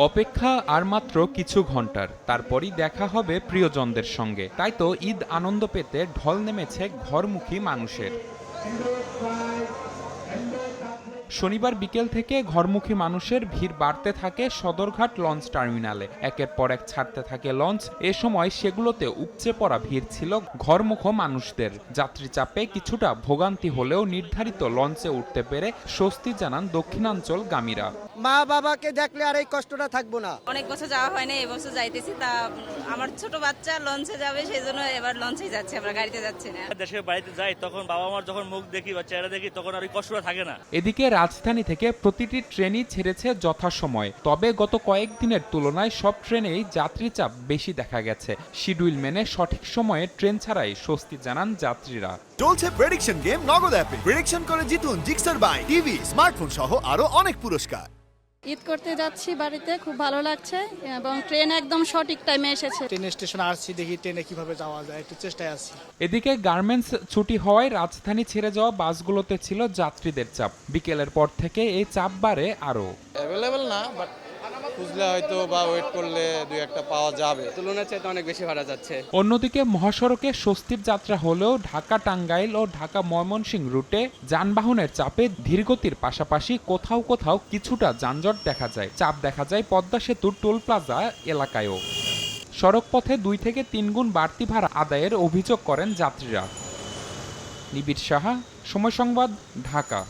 অপেক্ষা আর মাত্র কিছু ঘন্টার, তারপরই দেখা হবে প্রিয়জনদের সঙ্গে। তাই তো ঈদ আনন্দ পেতে ঢল নেমেছে ঘরমুখী মানুষের। শনিবার বিকেল থেকে ঘরমুখী মানুষের ভিড় বাড়তে থাকে সদরঘাট লঞ্চ টার্মিনালে। একের পর এক ছাড়তে থাকে লঞ্চ। এ সময় সেগুলোতে উপচে পড়া ভিড় ছিল ঘরমুখ মানুষদের। যাত্রী চাপে কিছুটা ভোগান্তি হলেও নির্ধারিত লঞ্চে উঠতে পেরে স্বস্তি জানান দক্ষিণাঞ্চলগামীরা। মা বাবাকে দেখলে আর এই কষ্টটা থাকবো না। অনেক বছর যাওয়া হয় না, এবছর যাইতেছি। তা আমার ছোট বাচ্চা লঞ্চে যাবে, সেই জন্য এবার লঞ্চেই যাচ্ছে, আমরা গাড়িতে যাচ্ছি না। দেশের বাড়িতে যাই তখন বাবা মার যখন মুখ দেখি বা চেহারা দেখি তখন আর কষ্টটা থাকে না। এদিকে রাজধানী থেকে প্রতিটি ট্রেনই ছেড়েছে যথাসময়ে। তবে গত কয়েকদিনের তুলনায় সব ট্রেনেই যাত্রী চাপ বেশি দেখা গেছে। শিডিউল মেনে সঠিক সময়ে ট্রেন ছাড়াই স্বস্তি জানান যাত্রীরা। চলছে প্রেডিকশন গেম নগদ অ্যাপে। প্রেডিকশন করে জিতুন জিক্সার বাইক, টিভি, স্মার্টফোন সহ আরো অনেক পুরস্কার। ঈদ করতে যাচ্ছি বাড়িতে, খুব ভালো লাগছে এবং ট্রেন একদম সঠিক টাইমে এসেছে। ট্রেন স্টেশনে আসছি, দেখি ট্রেনে কিভাবে যাওয়া যায়, একটু চেষ্টায় আছি। এদিকে গার্মেন্টস ছুটি হওয়ায় রাজধানী ছেড়ে যাওয়া বাসগুলোতে ছিল যাত্রীদের চাপ। বিকেলের পর থেকে এই চাপ বাড়ে আরও। অ্যাভেলেবেল না, বাট খুঁজলে হয়তো বা ওয়েট করলে দুই একটা পাওয়া যাবে। তুলনার চাইতে অনেক বেশি ভাড়া যাচ্ছে। অন্যদিকে মহাসড়কে স্বস্তির যাত্রা হলেও ঢাকা টাঙ্গাইল ও ঢাকা ময়মনসিংহ রুটে যানবাহনের চাপে ধীরগতির পাশাপাশি কোথাও কোথাও কিছুটা যানজট দেখা যায়। চাপ দেখা যায় পদ্মা সেতুর টোল প্লাজা এলাকায়ও। সড়কপথে 2 থেকে 3 গুণ বাড়তি ভাড়া আদায়ের অভিযোগ করেন যাত্রীরা। নিবিড় সাহা, সময় সংবাদ, ঢাকা।